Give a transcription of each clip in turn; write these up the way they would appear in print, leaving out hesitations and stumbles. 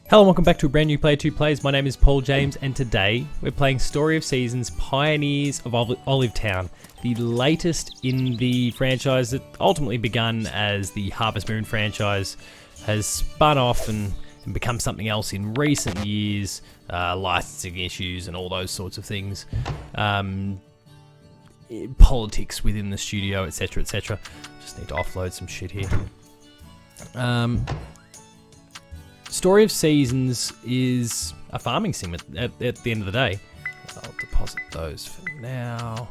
Hello and welcome back to a brand new Player 2 Plays. My name is Paul James and today we're playing Story of Seasons Pioneers of Olive Town, the latest in the franchise that ultimately begun as the Harvest Moon franchise, has spun off and become something else in recent years, licensing issues and all those sorts of things, politics within the studio, etc, etc. Just need to offload some shit here. Story of Seasons is a farming sim at the end of the day. I'll deposit those for now.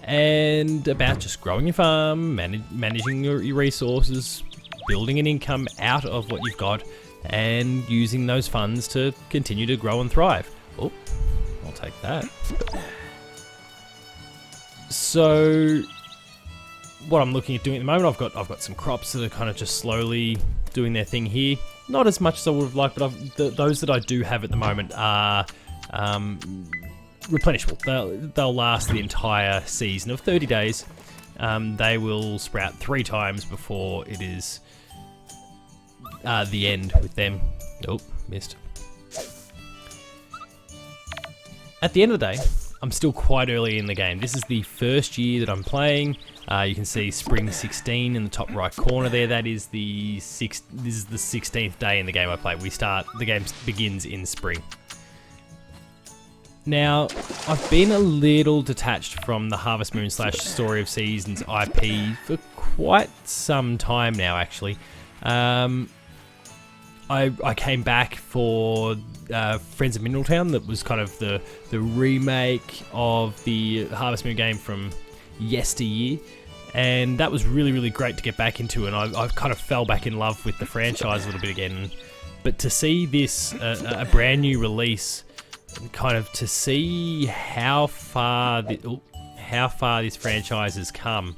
And about just growing your farm, managing your resources, building an income out of what you've got, and using those funds to continue to grow and thrive. Oh, I'll take that. So, what I'm looking at doing at the moment, I've got some crops that are kind of just slowly doing their thing here. Not as much as I would have liked, but those that I do have at the moment are replenishable. They'll last the entire season of 30 days. They will sprout 3 times before it is the end with them. Oh, missed. At the end of the day, I'm still quite early in the game. This is the first year that I'm playing. You can see Spring 16 in the top right corner there. That is the 16th day in the game I play. The game begins in spring. Now, I've been a little detached from the Harvest Moon / Story of Seasons IP for quite some time now, actually. I came back for Friends of Mineraltown. That was kind of the remake of the Harvest Moon game from yesteryear, and that was really, really great to get back into, and I kind of fell back in love with the franchise a little bit again. But to see this, a brand new release, and kind of to see how far this franchise has come,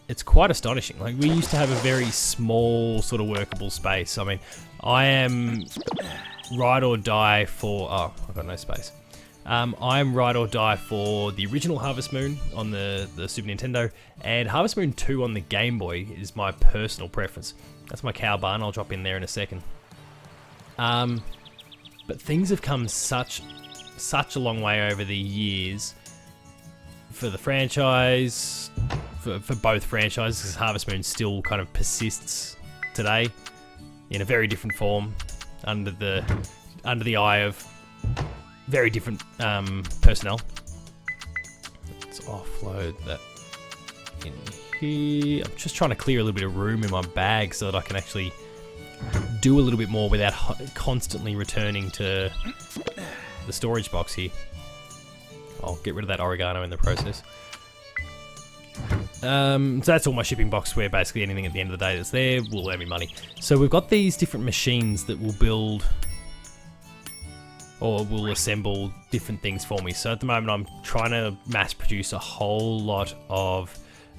it's quite astonishing. Like, we used to have a very small sort of workable space. I mean, I am ride or die for... Oh, I've got no space. I'm ride or die for the original Harvest Moon on the Super Nintendo, and Harvest Moon 2 on the Game Boy is my personal preference. That's my cow barn. I'll drop in there in a second. But things have come such a long way over the years for the franchise, for both franchises, because Harvest Moon still kind of persists today in a very different form, under the eye of very different personnel. Let's offload that in here. I'm just trying to clear a little bit of room in my bag so that I can actually do a little bit more without constantly returning to the storage box here. I'll get rid of that oregano in the process. So that's all my shipping box, where basically anything at the end of the day that's there will earn me money. So we've got these different machines that will build or will assemble different things for me. So at the moment I'm trying to mass produce a whole lot of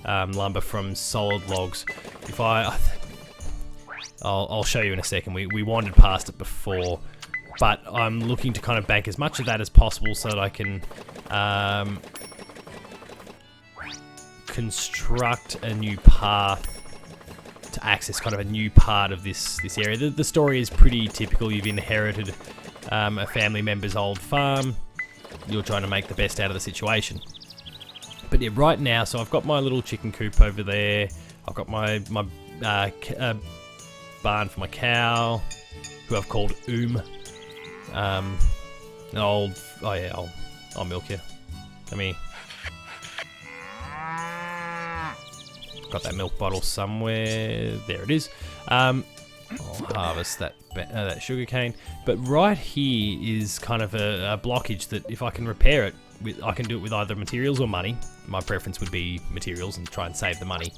lumber from solid logs. I'll show you in a second. We wandered past it before, but I'm looking to kind of bank as much of that as possible so that I can construct a new path to access kind of a new part of this area. The story is pretty typical. You've inherited a family member's old farm. You're trying to make the best out of the situation. But yeah, right now, so I've got my little chicken coop over there. I've got my barn for my cow, who I've called I'll milk you. Come here. Got that milk bottle somewhere. There it is. I'll harvest that sugar cane. But right here is kind of a blockage that if I can repair it, I can do it with either materials or money. My preference would be materials and try and save the money.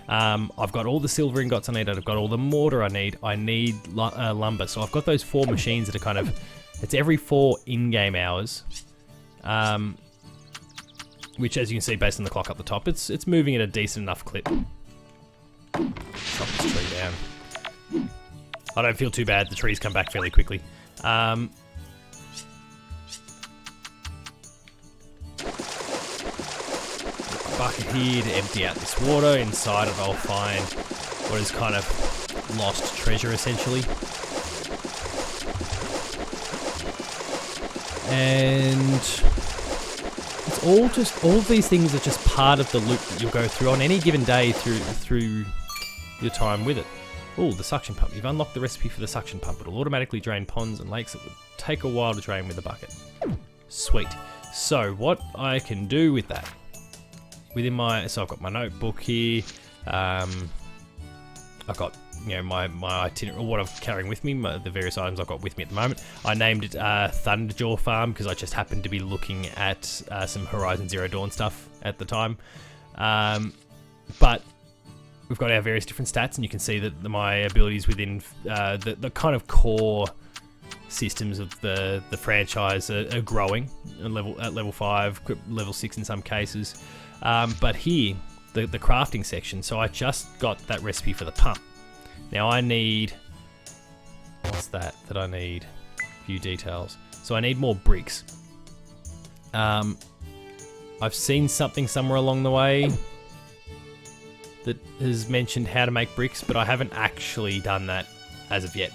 I've got all the silver ingots I need. I've got all the mortar I need. I need lumber. So I've got those 4 machines that are kind of... It's every 4 in-game hours. Which, as you can see based on the clock up the top, it's moving at a decent enough clip. Chop this tree down. I don't feel too bad. The trees come back fairly quickly. Bucket here to empty out this water. Inside it I'll find what is kind of lost treasure, essentially. And it's all of these things are just part of the loop that you'll go through on any given day through your time with it. Oh, the suction pump. You've unlocked the recipe for the suction pump. It'll automatically drain ponds and lakes that would take a while to drain with a bucket. Sweet. So what I can do with that, so I've got my notebook here. I've got, my itinerary, or what I'm carrying with me, the various items I've got with me at the moment. I named it Thunderjaw Farm because I just happened to be looking at some Horizon Zero Dawn stuff at the time. But we've got our various different stats, and you can see that my abilities within the kind of core systems of the franchise are growing at level 5, level 6 in some cases. But here, the crafting section, so I just got that recipe for the pump. Now I need, what's that I need? View details. So I need more bricks. I've seen something somewhere along the way that has mentioned how to make bricks, but I haven't actually done that as of yet.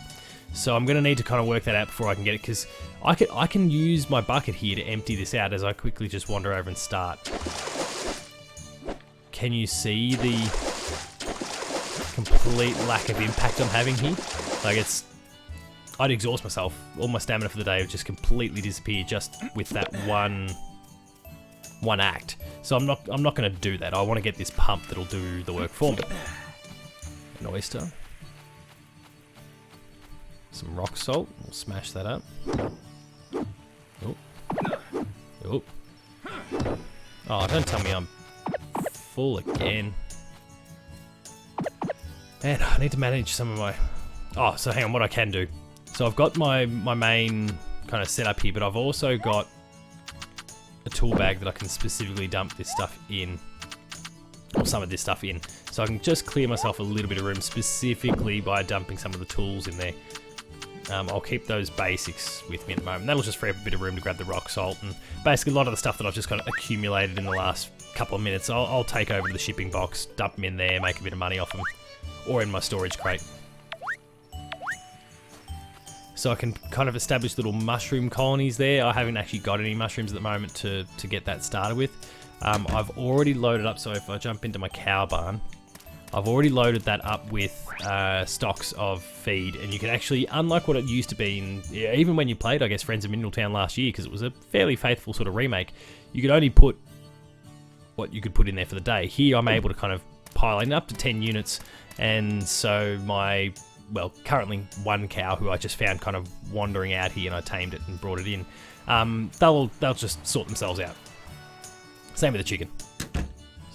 So I'm going to need to kind of work that out before I can get it, because I can use my bucket here to empty this out as I quickly just wander over and start. Can you see the complete lack of impact I'm having here? Like, I'd exhaust myself. All my stamina for the day would just completely disappear just with that one act. So I'm not going to do that. I want to get this pump that'll do the work for me. An oyster. Some rock salt. We'll smash that up. Oh. Oh. Oh, don't tell me I'm full again. And I need to manage some of my... Oh, so hang on, what I can do. So I've got my main kind of setup here, but I've also got a tool bag that I can specifically dump this stuff in, or some of this stuff in. So I can just clear myself a little bit of room specifically by dumping some of the tools in there. I'll keep those basics with me at the moment. That'll just free up a bit of room to grab the rock salt, and basically a lot of the stuff that I've just kind of accumulated in the last couple of minutes, I'll take over to the shipping box, dump them in there, make a bit of money off them, or in my storage crate. So I can kind of establish little mushroom colonies there. I haven't actually got any mushrooms at the moment to get that started with. I've already loaded up, so if I jump into my cow barn, I've already loaded that up with stocks of feed, and you can actually, unlike what it used to be even when you played, I guess, Friends of Mineral Town last year, because it was a fairly faithful sort of remake, you could only put what you could put in there for the day. Here I'm able to kind of pile in up to 10 units, and so my, well, currently one cow who I just found kind of wandering out here, and I tamed it and brought it in, they'll just sort themselves out. Same with the chicken.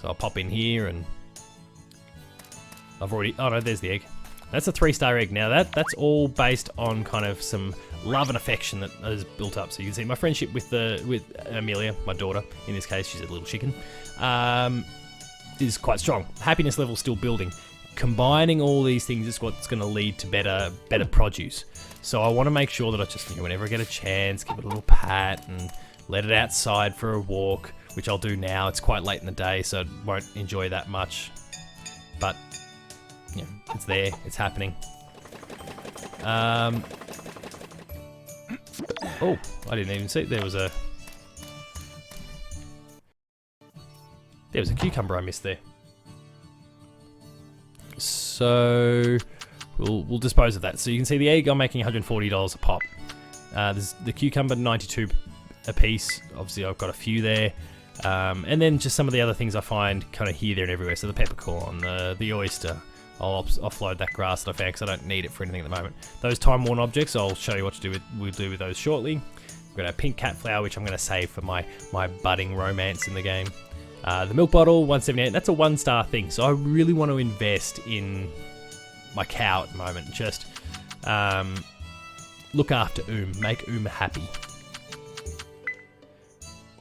So I'll pop in here, and I've already, oh no, there's the egg. That's a 3-star egg. Now that's all based on kind of some love and affection that is built up. So you can see my friendship with Amelia, my daughter, in this case, she's a little chicken, is quite strong. Happiness level still building. Combining all these things is what's going to lead to better produce. So I want to make sure that I just, whenever I get a chance, give it a little pat and let it outside for a walk, which I'll do now. It's quite late in the day, so I won't enjoy that much. But yeah, it's there, it's happening. Oh, I didn't even see there was a cucumber I missed there. So we'll dispose of that. So you can see the egg I'm making $140 a pop. There's the cucumber, 92 a piece. Obviously I've got a few there. And then just some of the other things I find kind of here, there and everywhere. So the peppercorn, the oyster. I'll offload that grass that I found because I don't need it for anything at the moment. Those time-worn objects, I'll show you what we'll do with those shortly. We've got our pink cat flower, which I'm going to save for my budding romance in the game. The milk bottle, 178, that's a 1-star thing. So I really want to invest in my cow at the moment. Just look after make happy.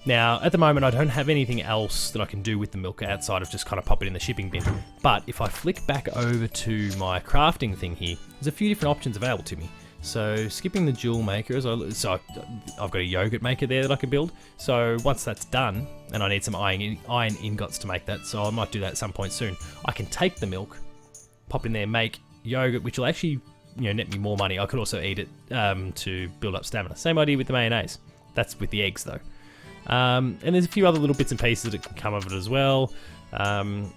Now, at the moment, I don't have anything else that I can do with the milk outside of just kind of pop it in the shipping bin. But if I flick back over to my crafting thing here, there's a few different options available to me. So, skipping the jewel maker, so I've got a yogurt maker there that I can build. So, once that's done, and I need some iron ingots to make that, so I might do that at some point soon, I can take the milk, pop in there, make yogurt, which will actually net me more money. I could also eat it to build up stamina. Same idea with the mayonnaise. That's with the eggs though. And there's a few other little bits and pieces that can come of it as well. You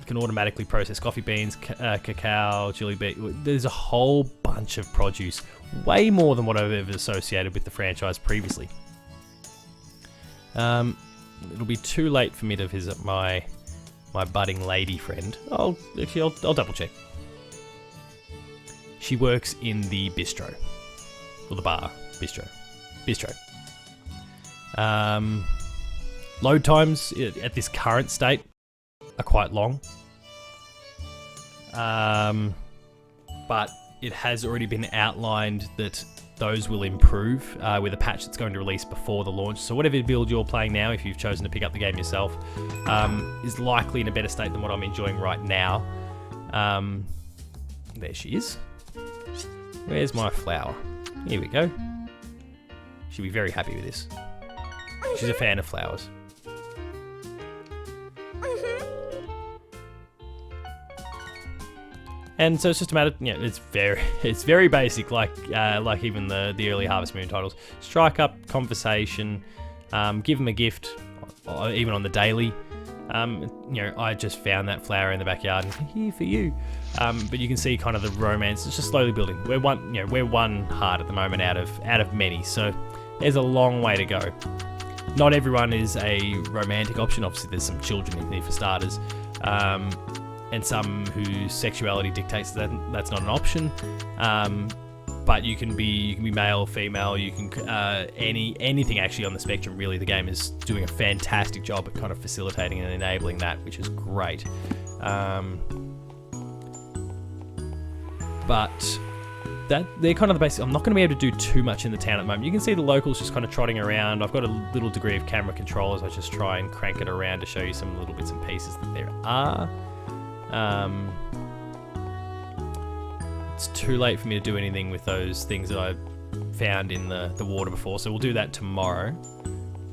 can automatically process coffee beans, cacao, chili bean. There's a whole bunch of produce, way more than what I've ever associated with the franchise previously. It'll be too late for me to visit my budding lady friend. I'll double check. She works in the bistro, or the bar, bistro. Load times at this current state are quite long, but it has already been outlined that those will improve with a patch that's going to release before the launch. So whatever build you're playing now, if you've chosen to pick up the game yourself, is likely in a better state than what I'm enjoying right now. There she is. Where's my flower? Here we go. She'll be very happy with this. She's a fan of flowers. And so it's just a matter, it's very basic, like even the early Harvest Moon titles. Strike up, conversation, give them a gift, even on the daily. I just found that flower in the backyard and here for you. But you can see kind of the romance. It's just slowly building. We're one heart at the moment out of many. So there's a long way to go. Not everyone is a romantic option. Obviously, there's some children in here for starters. And some whose sexuality dictates that that's not an option. But you can be male, female, you can anything actually on the spectrum. Really, the game is doing a fantastic job at kind of facilitating and enabling that, which is great. But they're kind of the basics. I'm not going to be able to do too much in the town at the moment. You can see the locals just kind of trotting around. I've got a little degree of camera control as I just try and crank it around to show you some little bits and pieces that there are. It's too late for me to do anything with those things that I found in the water before, so we'll do that tomorrow.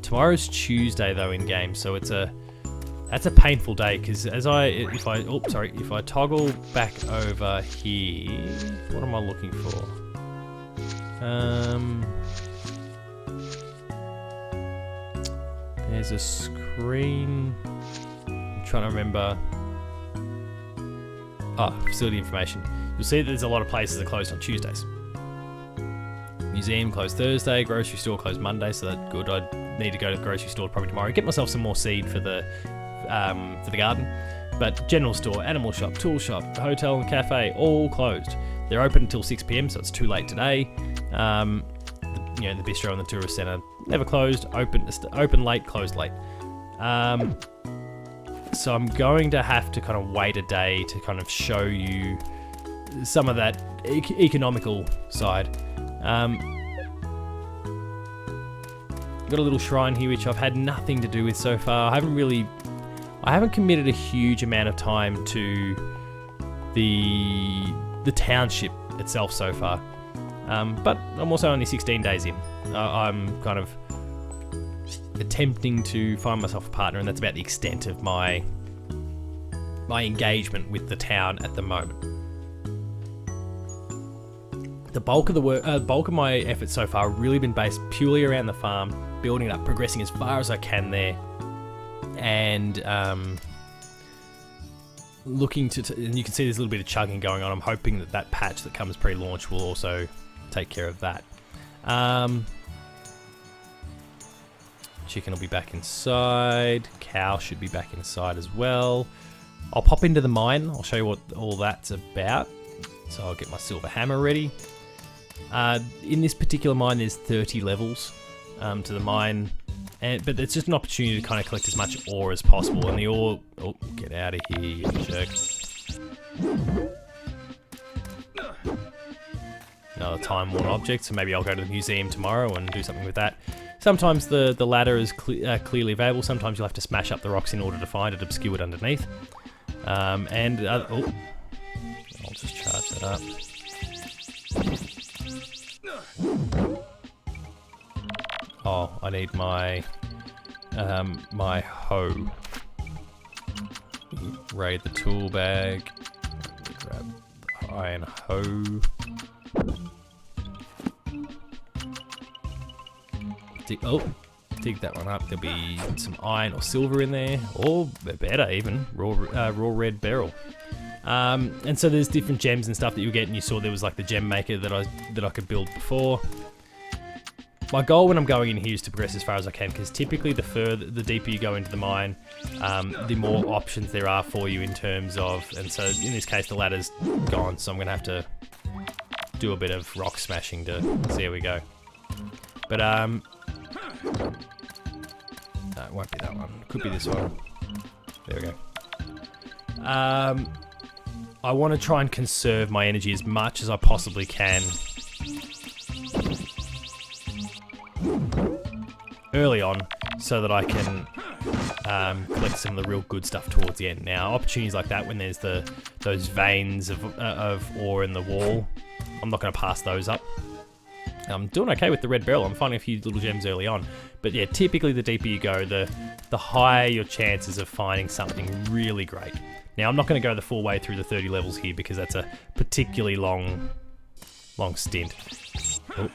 Tomorrow's Tuesday though in game, so that's a painful day because if I toggle back over here, what am I looking for? There's a screen. I'm trying to remember. Facility information. You'll see that there's a lot of places that are closed on Tuesdays. Museum closed Thursday, grocery store closed Monday, so that's good. I need to go to the grocery store probably tomorrow. Get myself some more seed for the garden. But general store, animal shop, tool shop, hotel and cafe, all closed. They're open until 6 PM, so it's too late today. The bistro and the tourist centre never closed. Open late, closed late. So I'm going to have to kind of wait a day to kind of show you some of that economical side. Got a little shrine here which I've had nothing to do with so far. I haven't committed a huge amount of time to the township itself so far. But I'm also only 16 days in. I'm kind of attempting to find myself a partner, and that's about the extent of my engagement with the town at the moment. The bulk of my efforts so far have really been based purely around the farm, building it up, progressing as far as I can there, and looking to. And you can see there's a little bit of chugging going on. I'm hoping that patch that comes pre-launch will also take care of that. Chicken will be back inside. Cow should be back inside as well. I'll pop into the mine. I'll show you what all that's about. So I'll get my silver hammer ready. In this particular mine, there's 30 levels to the mine, but it's just an opportunity to kind of collect as much ore as possible. And the ore, get out of here, you jerk! Another time-worn object, so maybe I'll go to the museum tomorrow and do something with that. Sometimes the ladder is clearly available. Sometimes you'll have to smash up the rocks in order to find it obscured underneath. I'll just charge that up. Oh, I need my my hoe. Raid the tool bag. Grab the iron hoe. dig that one up. There'll be some iron or silver in there, or better even, raw red beryl. And so there's different gems and stuff that you get, and you saw there was like the gem maker that I could build before. My goal when I'm going in here is to progress as far as I can, because typically the deeper you go into the mine, the more options there are for you in terms of, and so in this case the ladder's gone, so I'm going to have to do a bit of rock smashing to see how we go. But no, it won't be that one. Could be this one. There we go. I want to try and conserve my energy as much as I possibly can early on, so that I can collect some of the real good stuff towards the end. Now, opportunities like that, when there's those veins of ore in the wall, I'm not going to pass those up. I'm doing okay with the red beryl. I'm finding a few little gems early on. But yeah, typically the deeper you go, the higher your chances of finding something really great. Now, I'm not going to go the full way through the 30 levels here, because that's a particularly long stint. Oh.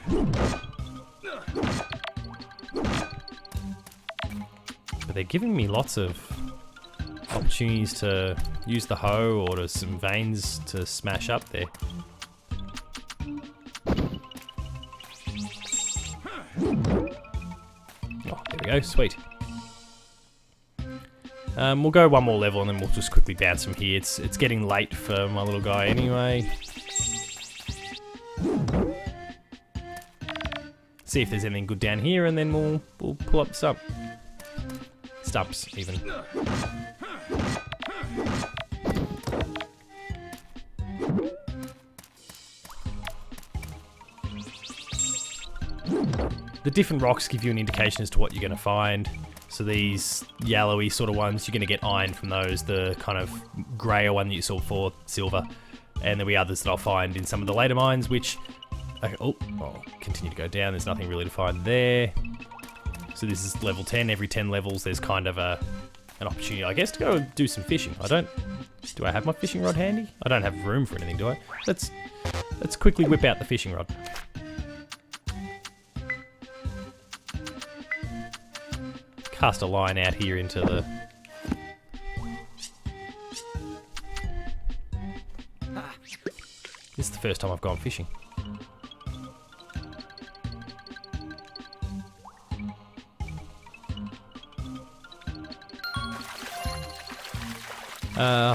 But they're giving me lots of opportunities to use the hoe or to some veins to smash up there. Oh, there we go, sweet. We'll go one more level and then we'll just quickly bounce from here. It's getting late for my little guy anyway. See if there's anything good down here, and then we'll pull up the stumps even. The different rocks give you an indication as to what you're going to find. So these yellowy sort of ones, you're going to get iron from those. The kind of greyer one that you saw before, silver. And there'll be others that I'll find in some of the later mines, which... I'll continue to go down. There's nothing really to find there. So this is level 10. Every 10 levels, there's kind of an opportunity, I guess, to go do some fishing. Do I have my fishing rod handy? I don't have room for anything, do I? Let's quickly whip out the fishing rod. Cast a line out here into the... This is the first time I've gone fishing.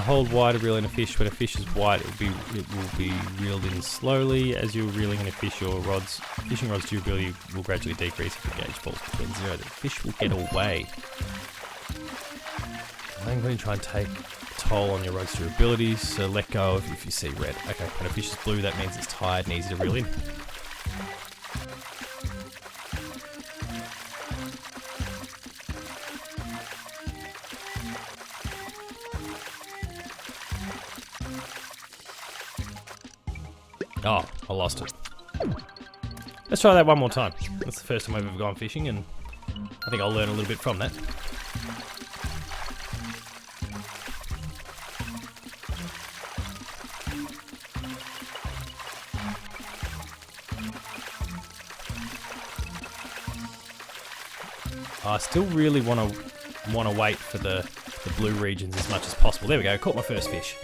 Hold wide to reel in a fish. When a fish is wide, it will be reeled in slowly. As you're reeling in a fish, your fishing rod's durability will gradually decrease if the gauge falls between 0. The fish will get away. I'm going to try and take a toll on your rod's durability, so let go if you see red. Okay, when a fish is blue, that means it's tired and easy to reel in. Oh, I lost it. Let's try that one more time. That's the first time I've ever gone fishing, and I think I'll learn a little bit from that. I still really want to wait for the blue regions as much as possible. There we go, caught my first fish.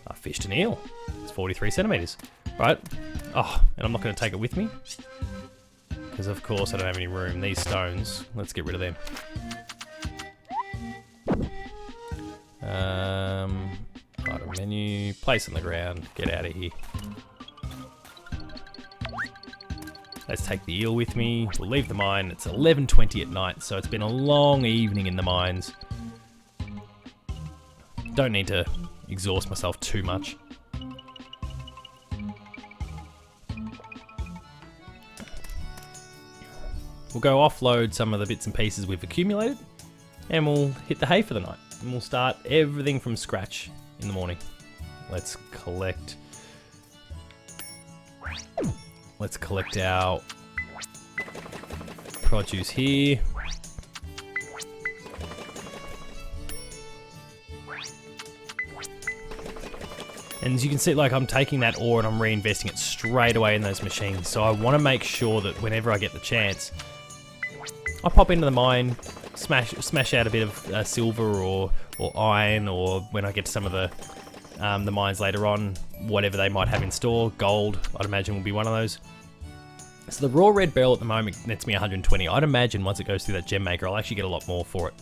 I fished an eel. It's 43 centimeters. Right. Oh, and I'm not going to take it with me, because of course I don't have any room. These stones, let's get rid of them. Item menu, place on the ground, get out of here. Let's take the eel with me. We'll leave the mine. It's 11:20 at night, so it's been a long evening in the mines. Don't need to exhaust myself too much. We'll go offload some of the bits and pieces we've accumulated, and we'll hit the hay for the night. And we'll start everything from scratch in the morning. Let's collect our produce here. And as you can see, like, I'm taking that ore and I'm reinvesting it straight away in those machines. So I want to make sure that whenever I get the chance, I pop into the mine, smash out a bit of silver or iron, or when I get to some of the mines later on, whatever they might have in store. Gold, I'd imagine, will be one of those. So the raw red beryl at the moment nets me 120. I'd imagine once it goes through that gem maker, I'll actually get a lot more for it.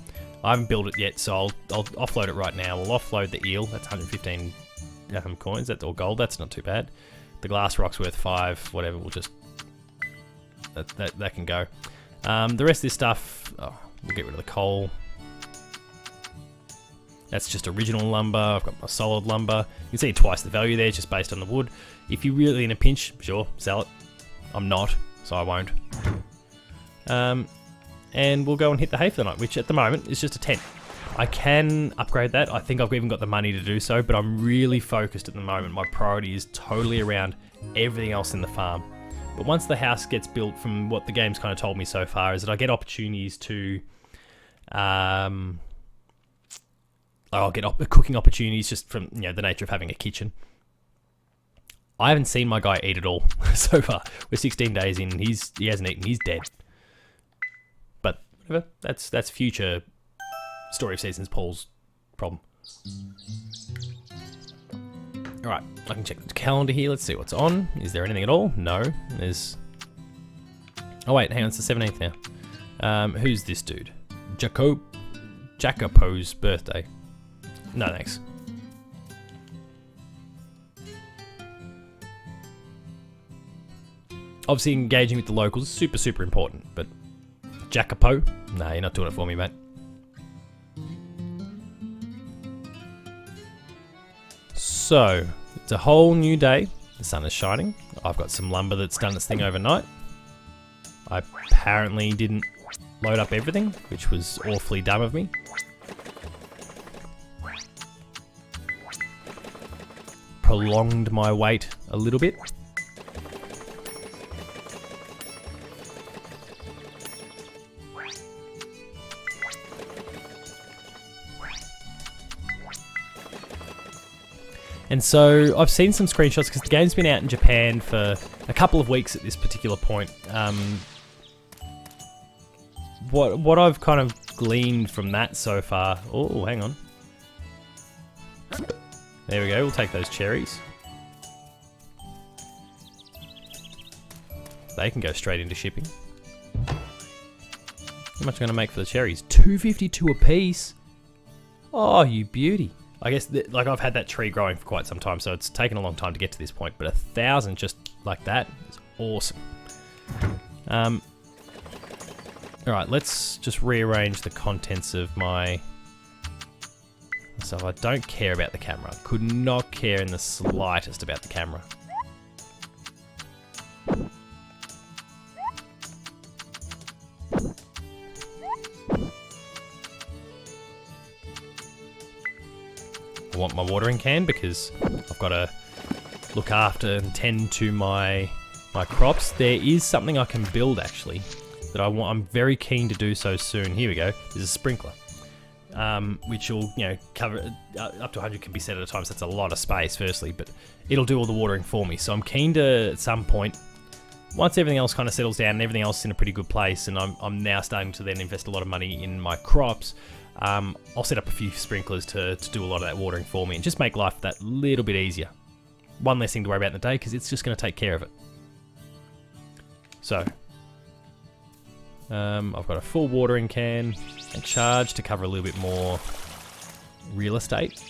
I haven't built it yet, so I'll offload it right now. We'll offload the eel. That's 115 coins. That's all gold. That's not too bad. The glass rock's worth 5. Whatever. We'll just that can go. The rest of this stuff, we'll get rid of the coal. That's just original lumber. I've got my solid lumber. You can see twice the value there, just based on the wood. If you're really in a pinch, sure, sell it. I'm not, so I won't. And we'll go and hit the hay for the night, which at the moment is just a tent. I can upgrade that. I think I've even got the money to do so, but I'm really focused at the moment. My priority is totally around everything else in the farm. But once the house gets built, from what the game's kind of told me so far, is that I get opportunities to... I'll get cooking opportunities just from the nature of having a kitchen. I haven't seen my guy eat at all so far. We're 16 days in, and he hasn't eaten. He's dead. But whatever. That's future Story of Seasons Paul's problem. All right, I can check the calendar here. Let's see what's on. Is there anything at all? No. There's. Oh wait, hang on. It's the 17th now. Who's this dude? Jacopo's birthday. No thanks. Obviously, engaging with the locals is super important, but Jacopo? Nah, you're not doing it for me, mate. So, it's a whole new day. The sun is shining. I've got some lumber that's done its thing overnight. I apparently didn't load up everything, which was awfully dumb of me. Prolonged my wait a little bit. And so I've seen some screenshots because the game's been out in Japan for a couple of weeks at this particular point. What I've kind of gleaned from that so far... Oh, hang on. There we go, we'll take those cherries. They can go straight into shipping. How much am I going to make for the cherries? $2.52 a piece? Oh, you beauty. I guess, like, I've had that tree growing for quite some time, so it's taken a long time to get to this point, but 1,000 just like that is awesome. Alright, let's just rearrange the contents of my... So I don't care about the camera. Could not care in the slightest about the camera. I want my watering can because I've got to look after and tend to my crops. There is something I can build actually that I want. I'm very keen to do so soon. Here we go. There's a sprinkler, which will cover up to 100 can be set at a time. So that's a lot of space, firstly, but it'll do all the watering for me. So I'm keen to at some point, once everything else kind of settles down and everything else is in a pretty good place, and I'm now starting to then invest a lot of money in my crops. I'll set up a few sprinklers to do a lot of that watering for me and just make life that little bit easier. One less thing to worry about in the day because it's just going to take care of it. So, I've got a full watering can and charge to cover a little bit more real estate.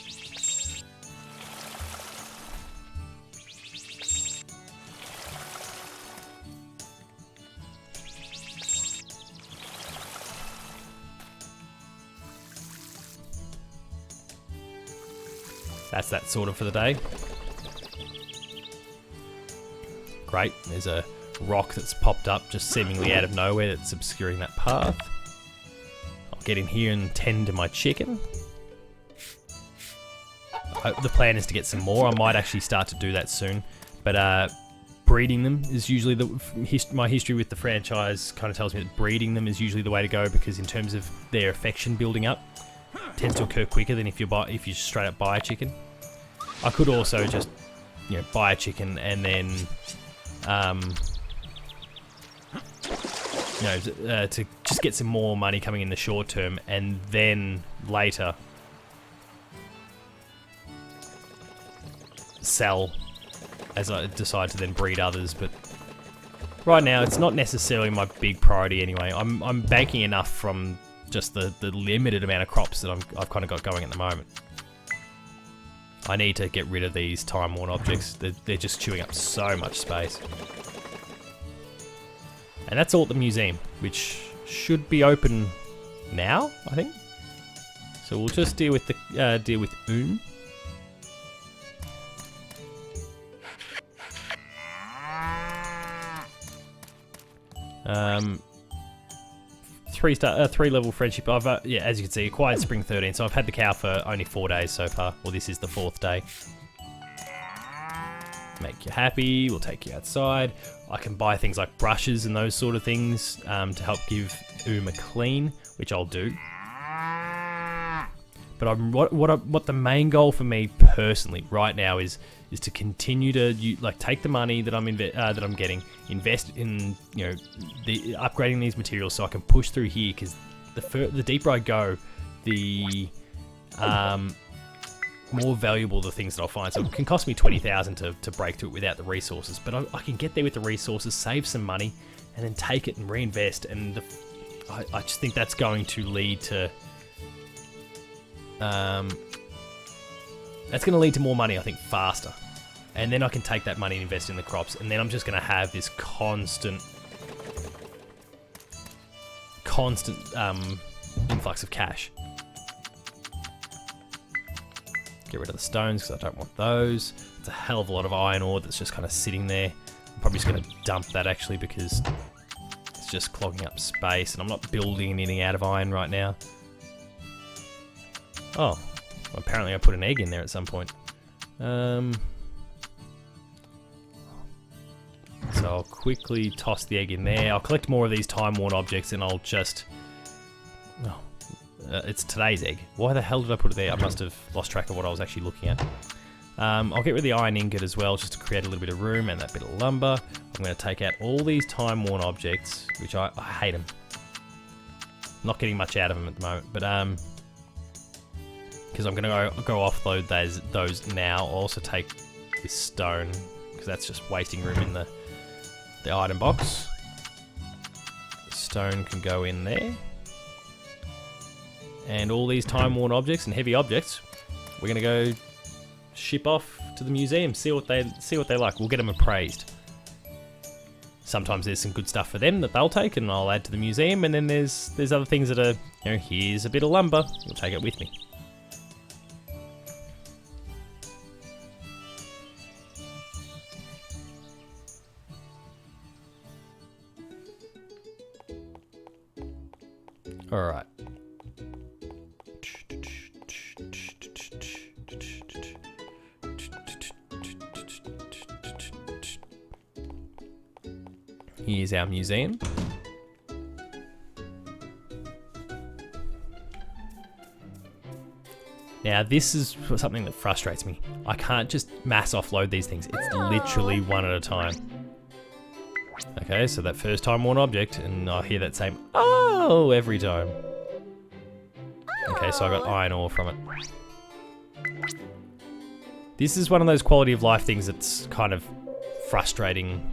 That's that sorted for the day. Great, there's a rock that's popped up just seemingly out of nowhere that's obscuring that path. I'll get in here and tend to my chicken. The plan is to get some more. I might actually start to do that soon, but breeding them is usually my history with the franchise kind of tells me that breeding them is usually the way to go, because in terms of their affection building up, it tends to occur quicker than if you straight up buy a chicken. I could also just buy a chicken and then you know, to just get some more money coming in the short term, and then later sell as I decide to then breed others. But right now, it's not necessarily my big priority anyway. I'm banking enough from just the limited amount of crops that I've kind of got going at the moment. I need to get rid of these time-worn objects. They're just chewing up so much space. And that's all at the museum, which should be open now, I think. So we'll just deal with Un. Three level friendship. I've yeah, as you can see, acquired spring 13. So I've had the cow for only 4 days so far. Well, this is the 4th day. Make you happy. We'll take you outside. I can buy things like brushes and those sort of things to help give a clean, which I'll do. But what the main goal for me personally right now is to continue to take the money that I'm getting, invest in the upgrading these materials so I can push through here, because the deeper I go, the more valuable the things that I'll find. So it can cost me 20,000 to break through it without the resources, but I can get there with the resources, save some money, and then take it and reinvest. And I just think that's going to lead to more money, I think, faster. And then I can take that money and invest in the crops, and then I'm just going to have this constant influx of cash. Get rid of the stones because I don't want those. It's a hell of a lot of iron ore that's just kind of sitting there. I'm probably just going to dump that actually, because it's just clogging up space, and I'm not building anything out of iron right now. Oh, apparently I put an egg in there at some point. So I'll quickly toss the egg in there. I'll collect more of these time-worn objects, and I'll just... Oh, it's today's egg. Why the hell did I put it there? I must have lost track of what I was actually looking at. I'll get rid of the iron ingot as well, just to create a little bit of room, and that bit of lumber. I'm going to take out all these time-worn objects, which I hate them. Not getting much out of them at the moment, but because I'm going to go offload those now. I'll also take this stone, because that's just wasting room in the item box. Stone can go in there. And all these time-worn objects and heavy objects, we're going to go ship off to the museum, see what they like. We'll get them appraised. Sometimes there's some good stuff for them that they'll take, and I'll add to the museum. And then there's other things that are, here's a bit of lumber, we'll take it with me. All right. Here's our museum. Now, this is something that frustrates me. I can't just mass offload these things. It's literally one at a time. Okay, so that first time-worn object, and I hear that same "oh" every time. Okay, so I got iron ore from it. This is one of those quality of life things that's kind of frustrating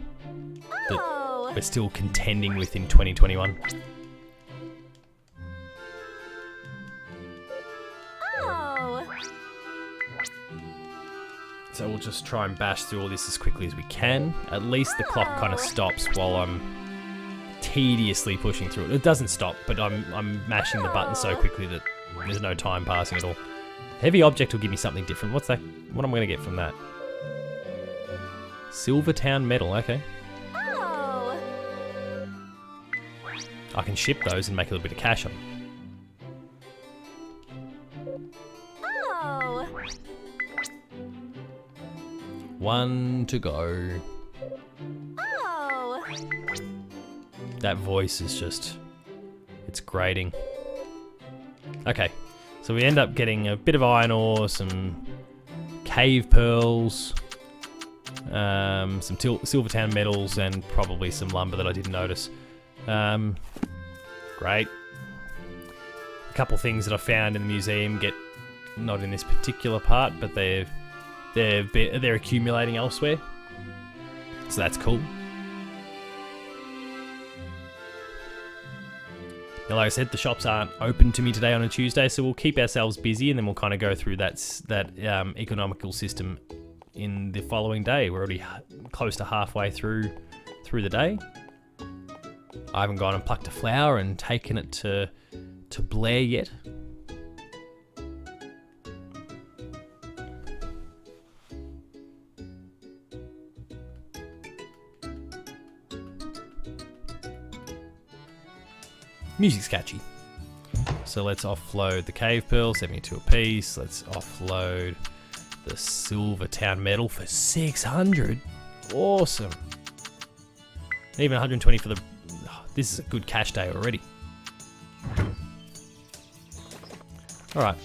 that we're still contending with in 2021. So we'll just try and bash through all this as quickly as we can. At least the clock kind of stops while I'm tediously pushing through it. It doesn't stop, but I'm mashing the button so quickly that there's no time passing at all. Heavy object will give me something different. What's that? What am I going to get from that? Silvertown metal, okay. I can ship those and make a little bit of cash on them. One to go. That voice is just... it's grating. Okay, so we end up getting a bit of iron ore, some cave pearls, some Silvertown metals, and probably some lumber that I didn't notice. Great. A couple things that I found in the museum get not in this particular part, but they're accumulating elsewhere. So that's cool. Now, like I said, the shops aren't open to me today on a Tuesday, so we'll keep ourselves busy, and then we'll kind of go through that economical system in the following day. We're already close to halfway through the day. I haven't gone and plucked a flower and taken it to Blair yet. Music's catchy. So let's offload the cave pearl, 72 a piece. Let's offload the silver town medal for 600. Awesome. Even 120 for the... This is a good cash day already. Alright.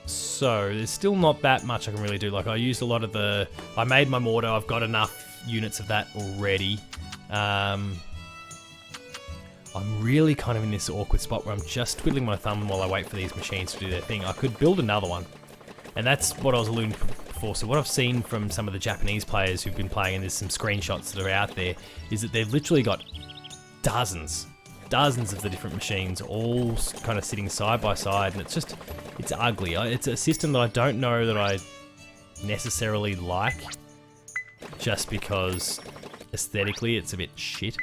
So there's still not that much I can really do. Like, I used a lot of the... I made my mortar. I've got enough units of that already. I'm really kind of in this awkward spot where I'm just twiddling my thumb while I wait for these machines to do their thing. I could build another one. And that's what I was alluding to before. So what I've seen from some of the Japanese players who've been playing, and there's some screenshots that are out there, is that they've literally got dozens of the different machines all kind of sitting side by side, and it's ugly. It's a system that I don't know that I necessarily like, just because aesthetically it's a bit shit.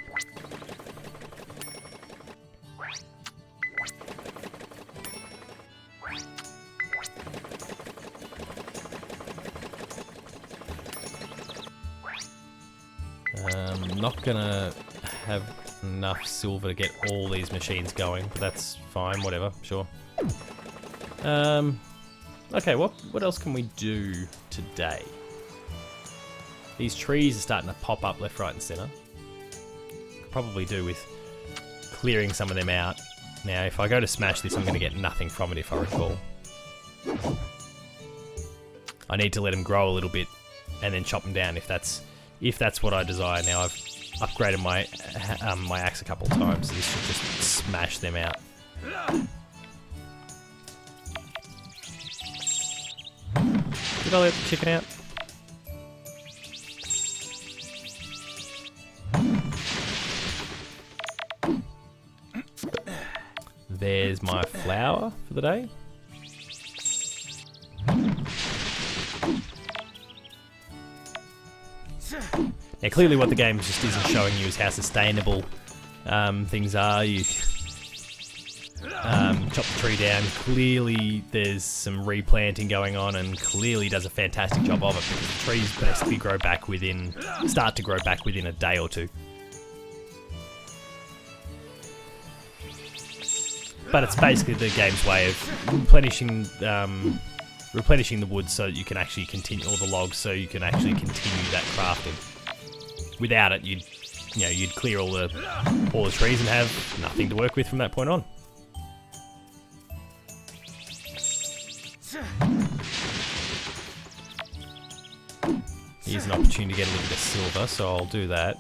I'm not gonna have enough silver to get all these machines going, but that's fine, whatever, sure. Okay, what else can we do today? These trees are starting to pop up left, right and centre. Probably do with clearing some of them out. Now, if I go to smash this, I'm going to get nothing from it, if I recall. I need to let them grow a little bit and then chop them down if that's what I desire. Now, I've upgraded my my axe a couple of times, so this should just smash them out. Did I let the chicken out? There's my flour for the day. Now, clearly what the game just isn't showing you is how sustainable things are. You chop the tree down. Clearly there's some replanting going on, and clearly does a fantastic job of it, because the trees basically start to grow back within a day or two. But it's basically the game's way of replenishing the wood so that you can actually continue, or the logs, so you can actually continue that crafting. Without it, you'd clear all the trees and have nothing to work with from that point on. Here's an opportunity to get a little bit of silver, so I'll do that.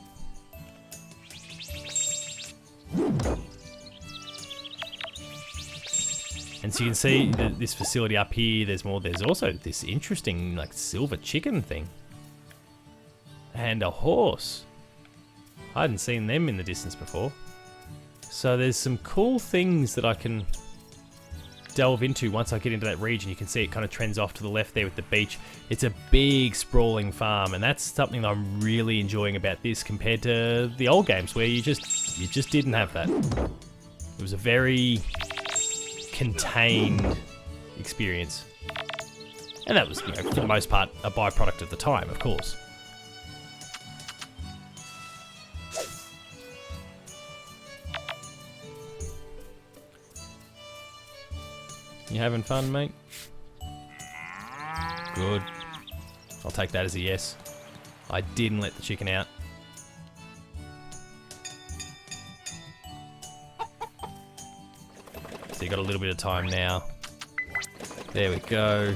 And so you can see this facility up here, there's also this interesting, like, silver chicken thing. And a horse. I hadn't seen them in the distance before. So there's some cool things that I can delve into once I get into that region. You can see it kind of trends off to the left there with the beach. It's a big sprawling farm, and that's something that I'm really enjoying about this compared to the old games where you just didn't have that. It was a very contained experience. And that was, for the most part, a byproduct of the time, of course. You having fun, mate? Good. I'll take that as a yes. I didn't let the chicken out. So you got a little bit of time now. There we go.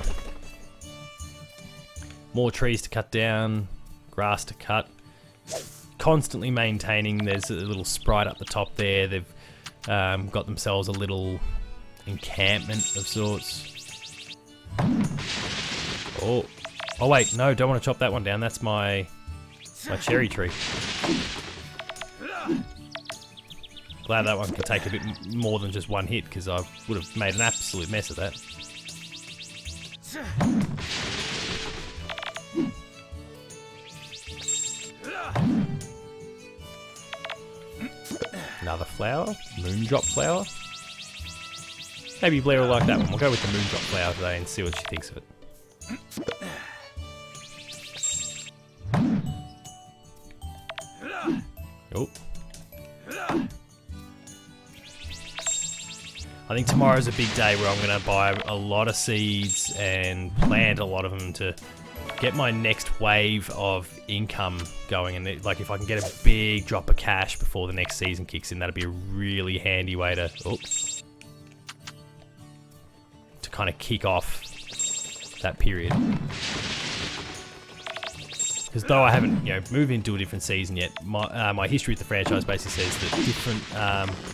More trees to cut down. Grass to cut. constantly maintaining. There's a little sprite up the top there. They've got themselves a little encampment of sorts. Oh wait, no, don't want to chop that one down. That's my cherry tree. Glad that one could take a bit more than just one hit, because I would have made an absolute mess of that. Another flower, moondrop flower. Maybe Blair will like that one. We'll go with the moondrop flower today and see what she thinks of it. Oh. I think tomorrow's a big day where I'm going to buy a lot of seeds and plant a lot of them to get my next wave of income going. And like, if I can get a big drop of cash before the next season kicks in, that'd be a really handy way to kind of kick off that period. Because though I haven't, moved into a different season yet, my history with the franchise basically says that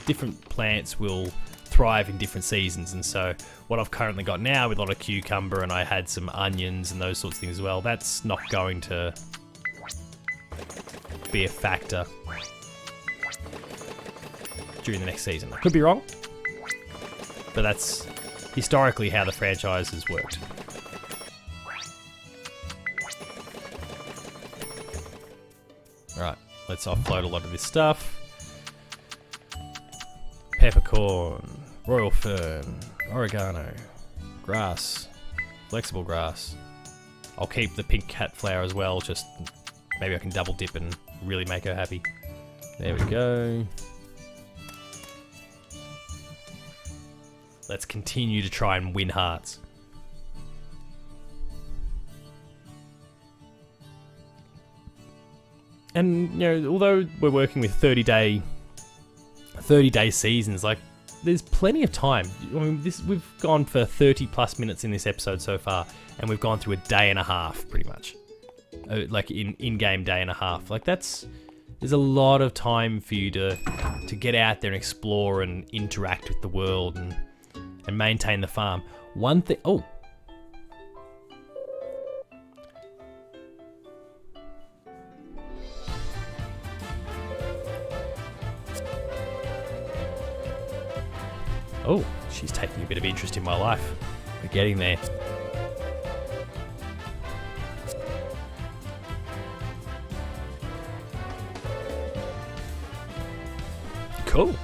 different plants will thrive in different seasons. And so what I've currently got now with a lot of cucumber, and I had some onions and those sorts of things as well, that's not going to be a factor during the next season. I could be wrong, but that's historically how the franchise has worked. Alright, let's offload a lot of this stuff. Peppercorn, royal fern, oregano, grass, flexible grass. I'll keep the pink cat flower as well, just maybe I can double dip and really make her happy. There we go. Let's continue to try and win hearts. And, although we're working with 30-day seasons, like, there's plenty of time. I mean, we've gone for 30 plus minutes in this episode so far, and we've gone through a day and a half, pretty much. Like, in-game day and a half. Like, there's a lot of time for you to get out there and explore and interact with the world and maintain the farm. One thing... Oh, she's taking a bit of interest in my life. We're getting there. Cool.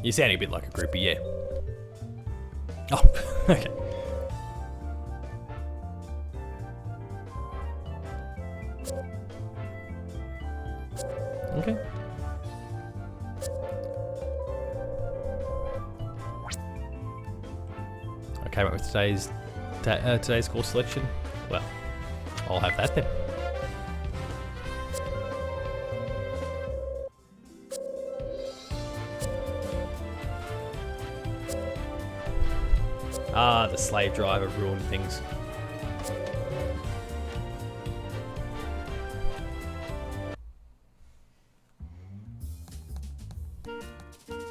You're sounding a bit like a groupie, yeah. Oh, okay. Okay. I came up with today's course selection. Well, I'll have that then. Ah, the slave driver ruined things.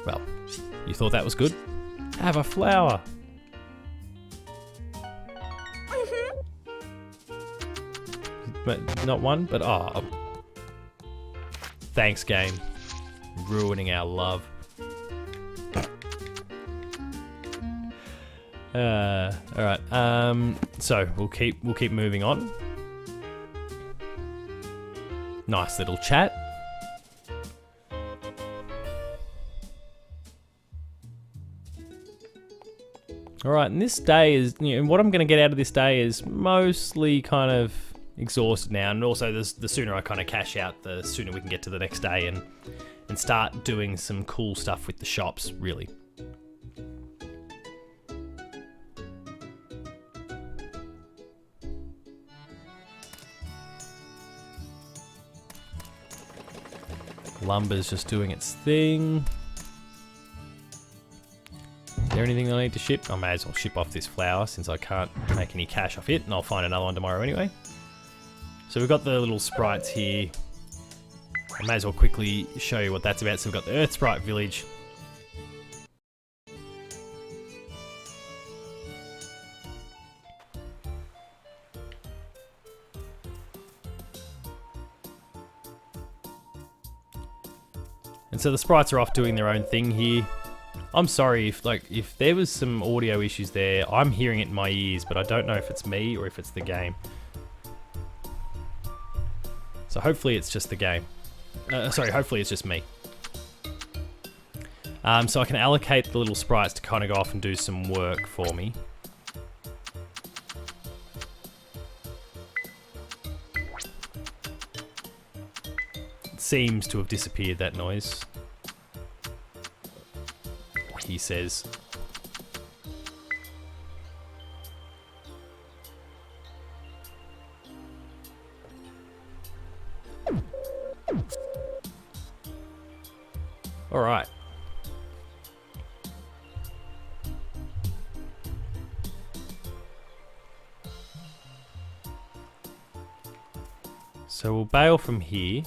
Well, you thought that was good? Have a flower. But not one, but thanks, game. Ruining our love. All right. So we'll keep moving on. Nice little chat. All right, and this day is, what I'm going to get out of this day is mostly kind of exhausted now, and also the sooner I kind of cash out, the sooner we can get to the next day and start doing some cool stuff with the shops, really. Lumber's just doing its thing. Is there anything I need to ship? I may as well ship off this flour since I can't make any cash off it, and I'll find another one tomorrow anyway. So we've got the little sprites here. I may as well quickly show you what that's about. So we've got the Earth Sprite Village. And so the sprites are off doing their own thing here. I'm sorry if there was some audio issues there. I'm hearing it in my ears, but I don't know if it's me or if it's the game. So hopefully it's just the game. Sorry, hopefully it's just me. So I can allocate the little sprites to kind of go off and do some work for me. It seems to have disappeared, that noise. He says. All right. So we'll bail from here.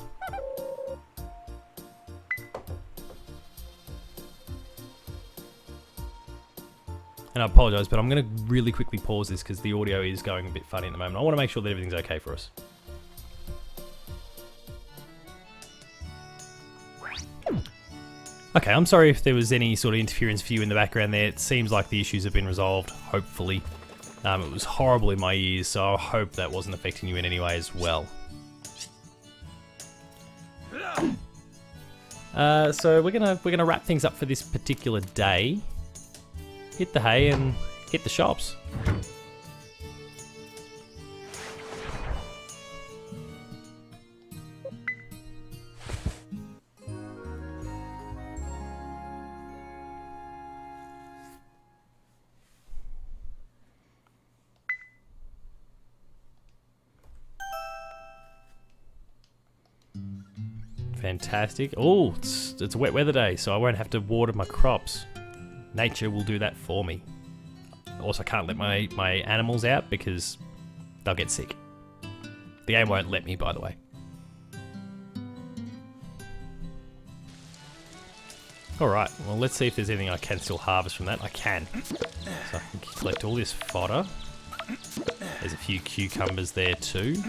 And I apologise, but I'm going to really quickly pause this because the audio is going a bit funny at the moment. I want to make sure that everything's okay for us. Okay, I'm sorry if there was any sort of interference for you in the background there. It seems like the issues have been resolved, hopefully. It was horrible in my ears, so I hope that wasn't affecting you in any way as well. So we're gonna wrap things up for this particular day. Hit the hay and hit the shops. Fantastic. Oh, it's a wet weather day, so I won't have to water my crops. Nature will do that for me. Also, I can't let my animals out because they'll get sick. The game won't let me, by the way. Alright, well let's see if there's anything I can still harvest from that. I can. So I can collect all this fodder. There's a few cucumbers there too.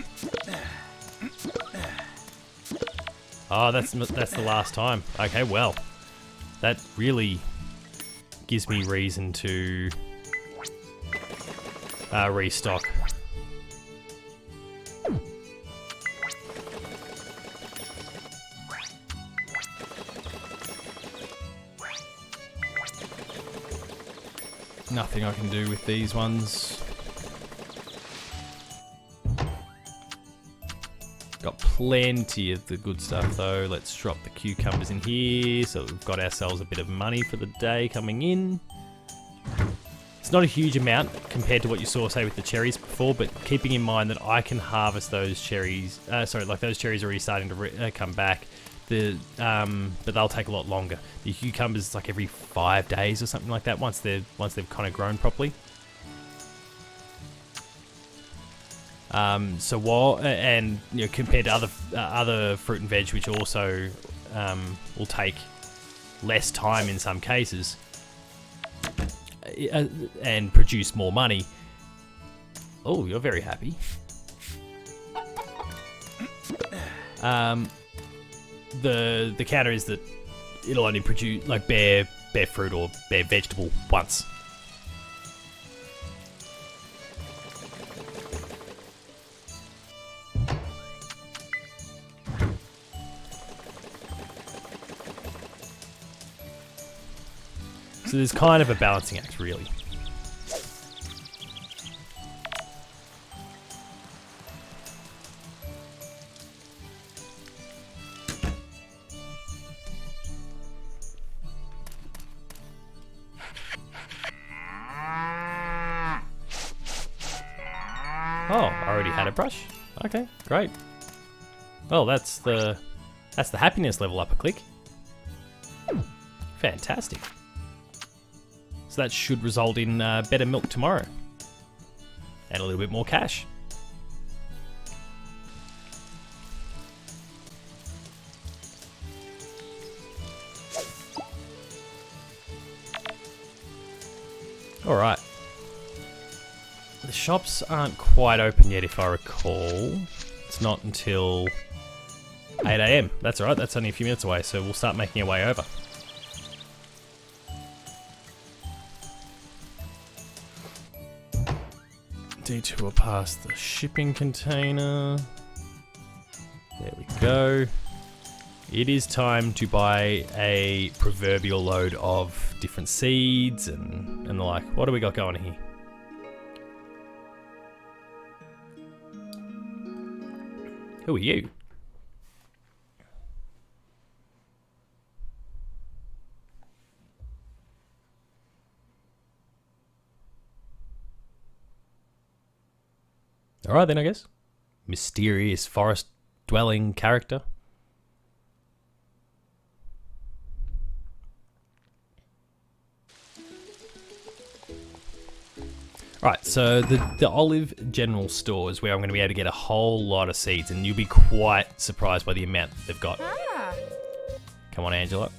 Oh, that's the last time. Okay, well, that really gives me reason to restock. Nothing I can do with these ones. Got plenty of the good stuff though. Let's drop the cucumbers in here so we've got ourselves a bit of money for the day coming in. It's not a huge amount compared to what you saw, say, with the cherries before, but keeping in mind that I can harvest those cherries. Those cherries are already starting to come back. But they'll take a lot longer. The cucumbers, it's like every 5 days or something like that. Once they've kind of grown properly. So while and you know, compared to other fruit and veg, which also will take less time in some cases and produce more money. Oh, you're very happy. The counter is that it'll only produce like bear fruit or bear vegetable once. So there's kind of a balancing act, really. Oh, I already had a brush. Okay, great. Well, that's That's the happiness level up a click. Fantastic. So that should result in better milk tomorrow. And a little bit more cash. Alright. The shops aren't quite open yet, if I recall. It's not until 8 AM. That's alright, that's only a few minutes away, so we'll start making our way over. Detour past the shipping container. There we go. It is time to buy a proverbial load of different seeds and the like. What do we got going here? Who are you? Alright then, I guess. Mysterious forest dwelling character. Right, so the Olive General Store is where I'm going to be able to get a whole lot of seeds, and you'll be quite surprised by the amount they've got. Come on, Angela.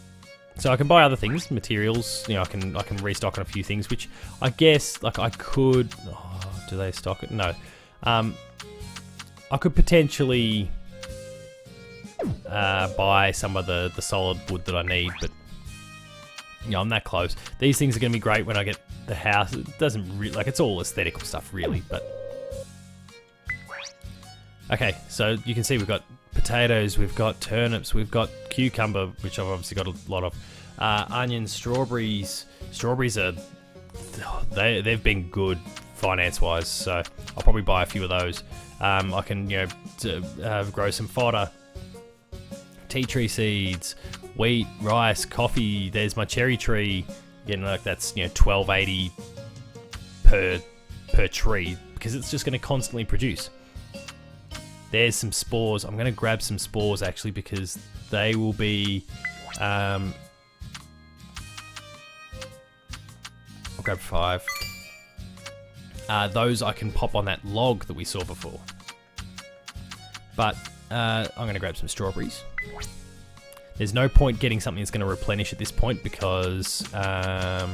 So I can buy other things, materials. You know, I can restock on a few things, which I guess like I could. Oh, do they stock it? No. I could potentially buy some of the solid wood that I need, but you know, I'm that close. These things are going to be great when I get the house. It doesn't really, like, it's all aesthetical stuff really, but okay, so you can see we've got potatoes, we've got turnips, we've got cucumber, which I've obviously got a lot of, onions, strawberries. Strawberries are, they've been good finance wise, so I'll probably buy a few of those. I can, you know, grow some fodder, tea tree seeds, wheat, rice, coffee. There's my cherry tree. Again, like that's, you know, $12.80 per tree, because it's just going to constantly produce. There's some spores. I'm going to grab some spores actually, because they will be. I'll grab 5. Those I can pop on that log that we saw before. But I'm going to grab some strawberries. There's no point getting something that's going to replenish at this point, because there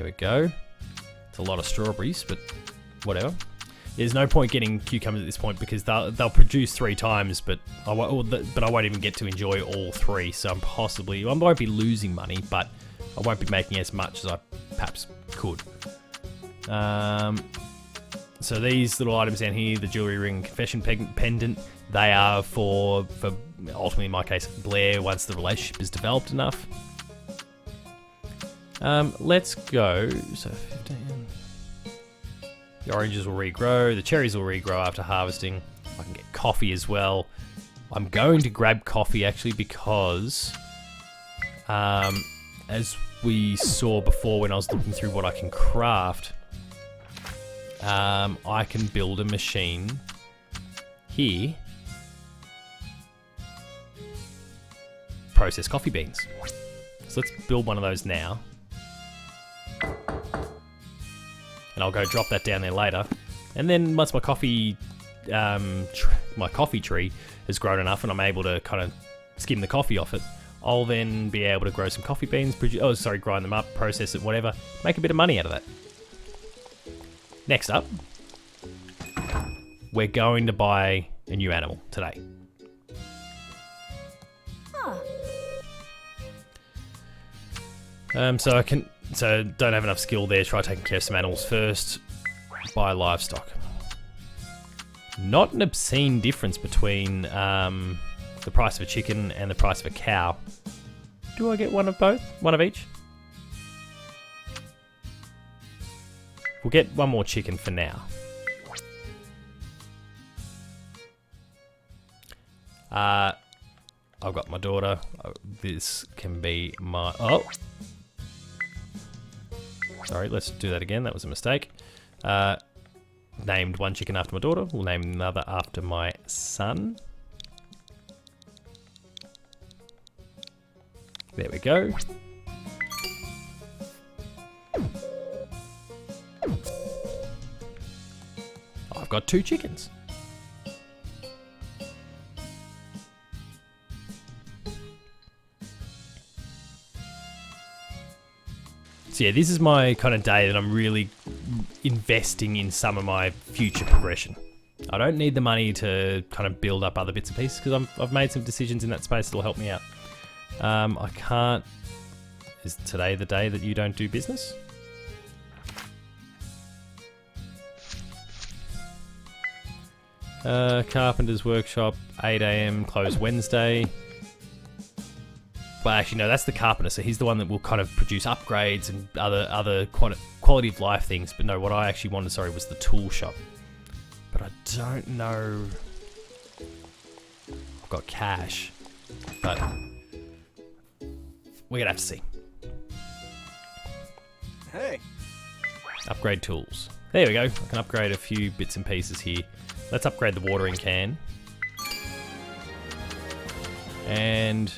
we go. It's a lot of strawberries, but whatever. There's no point getting cucumbers at this point, because they'll produce 3 times, but I won't even get to enjoy all 3. So I won't be losing money, but I won't be making as much as I perhaps could. So these little items down here, the jewelry ring, confession pendant, they are for ultimately in my case, Blair, once the relationship is developed enough. Let's go. So 15. The oranges will regrow. The cherries will regrow after harvesting. I can get coffee as well. I'm going to grab coffee actually, because as we saw before when I was looking through what I can craft, I can build a machine here. Process coffee beans. So let's build one of those now. And I'll go drop that down there later. And then once my coffee tree has grown enough and I'm able to kind of skim the coffee off it, I'll then be able to grow some coffee beans, grind them up, process it, whatever, make a bit of money out of that. Next up, we're going to buy a new animal today. So don't have enough skill there. Try taking care of some animals first. Buy livestock. Not an obscene difference between the price of a chicken and the price of a cow. Do I get one of both? One of each? We'll get one more chicken for now. I've got my daughter. This can be my... Oh! Sorry, let's do that again. That was a mistake. named one chicken after my daughter. We'll name another after my son. There we go. I've got 2 chickens. So yeah, this is my kind of day that I'm really investing in some of my future progression. I don't need the money to kind of build up other bits and pieces because I've made some decisions in that space that will help me out. I can't... Is today the day that you don't do business? Carpenter's workshop, 8 AM, closed Wednesday. Well, actually, no, that's the carpenter. So he's the one that will kind of produce upgrades and other quality of life things. But no, what I actually wanted, sorry, was the tool shop. But I don't know. I've got cash, but we're gonna have to see. Hey. Upgrade tools. There we go. I can upgrade a few bits and pieces here. Let's upgrade the watering can. And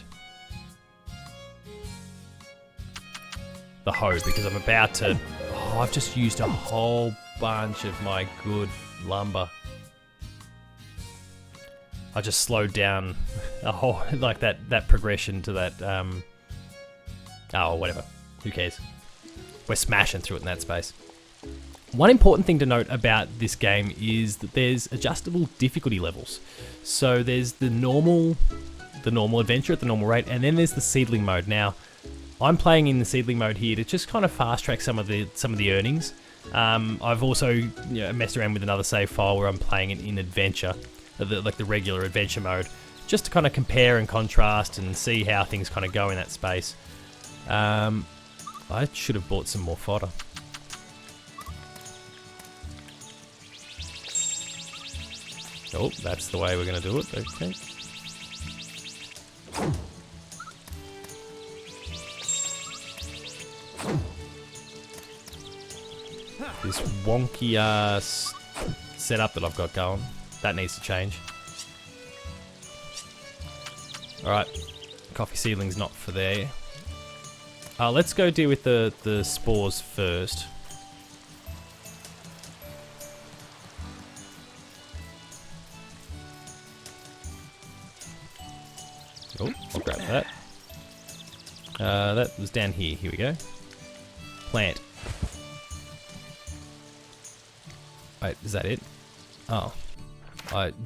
the hoe, because I'm about to... Oh, I've just used a whole bunch of my good lumber. I just slowed down a whole, like that progression to that, oh, whatever. Who cares? We're smashing through it in that space. One important thing to note about this game is that there's adjustable difficulty levels. So there's the normal adventure at the normal rate, and then there's the seedling mode. Now, I'm playing in the seedling mode here to just kind of fast track some of the earnings. I've also messed around with another save file where I'm playing it in adventure, like the regular adventure mode, just to kind of compare and contrast and see how things kind of go in that space. I should have bought some more fodder. Oh, that's the way we're going to do it. Okay. This wonky ass setup that I've got going, that needs to change. Alright, coffee seedling's not for there. Let's go deal with the spores first. Oh, I'll grab that. That was down here. Here we go. Plant. Wait, is that it? Oh.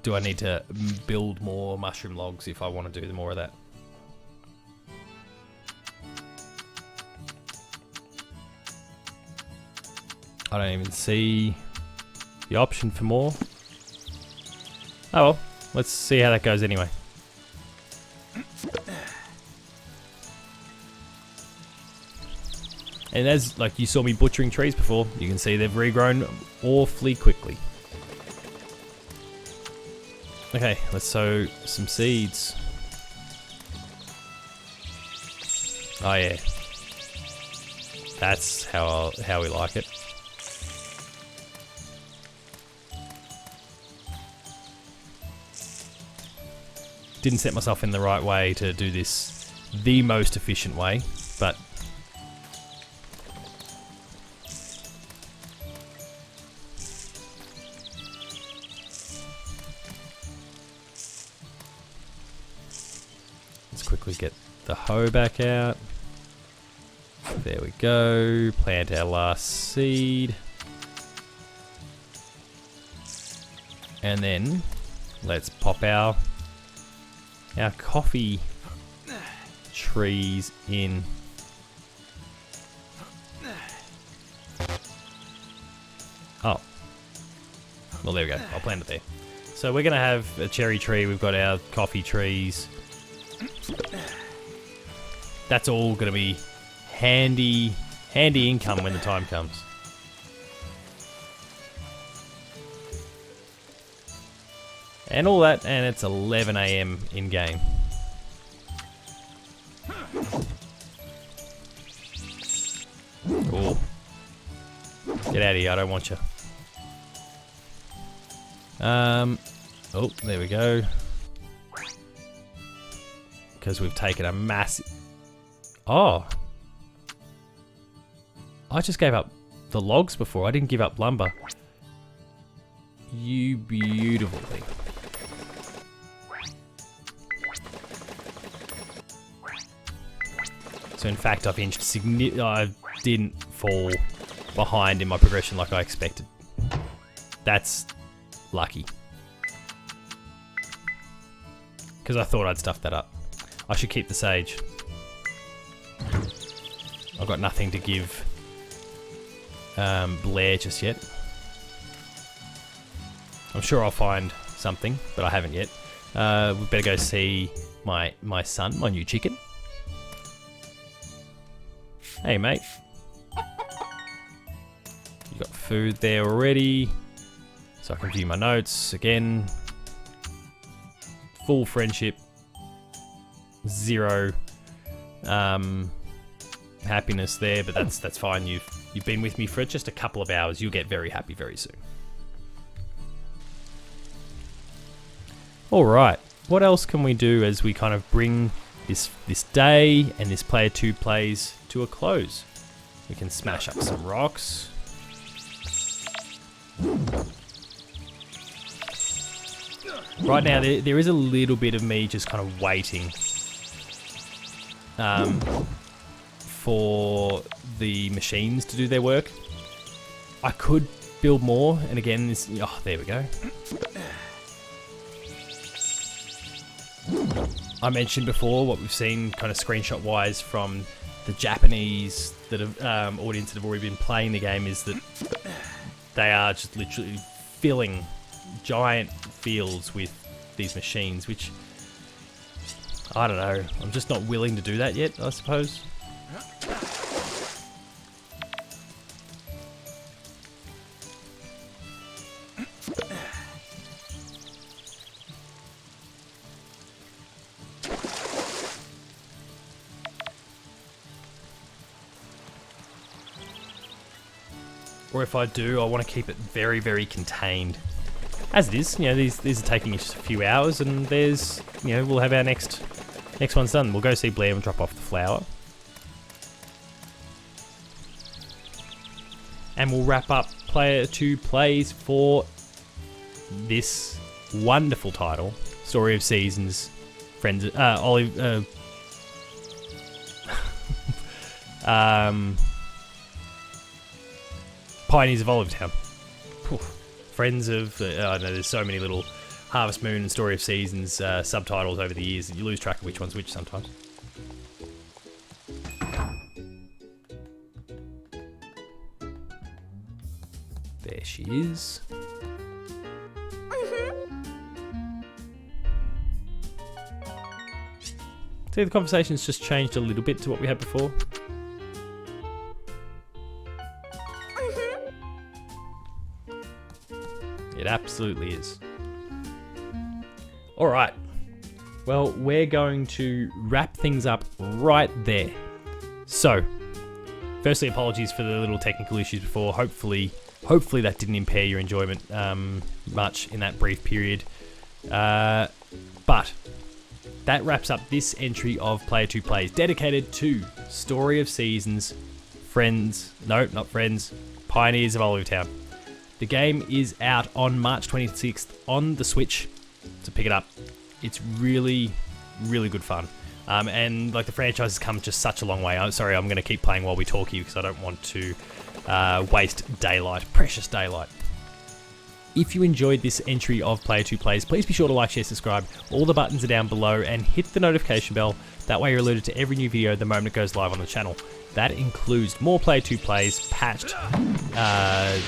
Do I need to build more mushroom logs if I want to do more of that? I don't even see the option for more. Oh well, let's see how that goes anyway. And as like you saw me butchering trees before, you can see they've regrown awfully quickly. Okay, let's sow some seeds. Oh yeah, that's how we like it. Didn't set myself in the right way to do this the most efficient way, but let's quickly get the hoe back out. There we go. Plant our last seed. And then let's pop our coffee trees in. Oh. Well, there we go. I'll plant it there. So we're going to have a cherry tree. We've got our coffee trees. That's all going to be handy income when the time comes. And all that, and it's 11 AM in game. Oh. Get out of here, I don't want you. Oh, there we go. Because we've taken a massive... Oh. I just gave up the logs before. I didn't give up lumber. You beautiful thing. So in fact, I've inched I didn't fall behind in my progression like I expected. That's lucky. Because I thought I'd stuff that up. I should keep the sage. I've got nothing to give Blair just yet. I'm sure I'll find something, but I haven't yet. We better go see my son, my new chicken. Hey, mate. You got food there already. So I can view my notes again. Full friendship. Zero happiness there, but that's fine. You've been with me for just a couple of hours. You'll get very happy very soon. All right. What else can we do as we kind of bring this day and this player 2 plays to a close? We can smash up some rocks. Right now, there is a little bit of me just kind of waiting for the machines to do their work. I could build more, and again, this... Oh, there we go. I mentioned before what we've seen kind of screenshot-wise from the Japanese audience that have already been playing the game is that they are just literally filling giant fields with these machines, which, I don't know, I'm just not willing to do that yet, I suppose. Or if I do, I want to keep it very, very contained. As it is, you know, these are taking just a few hours, and there's, you know, we'll have our next one's done. We'll go see Blair and drop off the flower. And we'll wrap up player 2 plays for this wonderful title, Story of Seasons, Friends, Pioneers of Olivetown. Friends of... I know there's so many little Harvest Moon and Story of Seasons subtitles over the years that you lose track of which one's which sometimes. There she is. See, the conversation's just changed a little bit to what we had before. It absolutely is. All right. Well, we're going to wrap things up right there. So, firstly, apologies for the little technical issues before. Hopefully that didn't impair your enjoyment much in that brief period. But that wraps up this entry of Player 2 Plays, dedicated to Story of Seasons, Pioneers of Olivetown. The game is out on March 26th on the Switch, so pick it up. It's really, really good fun. And like the franchise has come just such a long way. I'm sorry, I'm going to keep playing while we talk here because I don't want to waste daylight, precious daylight. If you enjoyed this entry of Player 2 Plays, please be sure to like, share, subscribe. All the buttons are down below, and hit the notification bell. That way you're alerted to every new video the moment it goes live on the channel. That includes more Player 2 Plays, patched,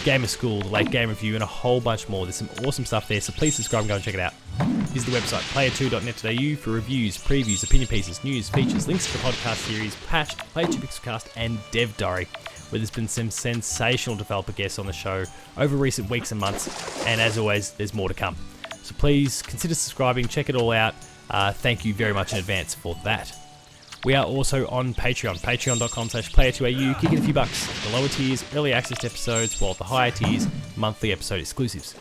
Gamer School, the late game review, and a whole bunch more. There's some awesome stuff there, so please subscribe and go and check it out. Visit the website player2.net.au for reviews, previews, opinion pieces, news, features, links to the podcast series, patched, Player 2 Pixelcast, and Dev Diary, where there's been some sensational developer guests on the show over recent weeks and months, and as always, there's more to come. So please consider subscribing, check it all out. Thank you very much in advance for that. We are also on Patreon, patreon.com/player2au, kicking a few bucks. The lower tiers, early access to episodes, while the higher tiers, monthly episode exclusives.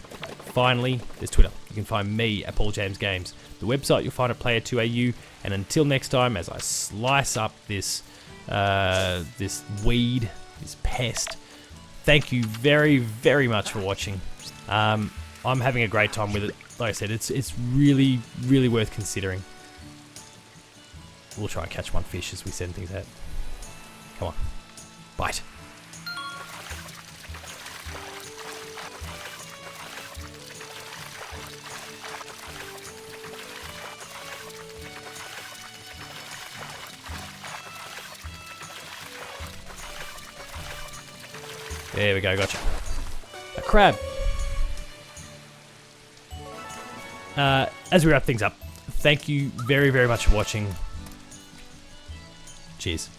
finally, there's Twitter. You can find me at Paul James Games. The website you'll find at Player2AU. And until next time, as I slice up this this weed, this pest, thank you very, very much for watching. I'm having a great time with it. Like I said, it's really, really worth considering. We'll try and catch one fish as we send things out. Come on. Bite. There we go, gotcha. A crab. As we wrap things up, thank you very, very much for watching. Cheers.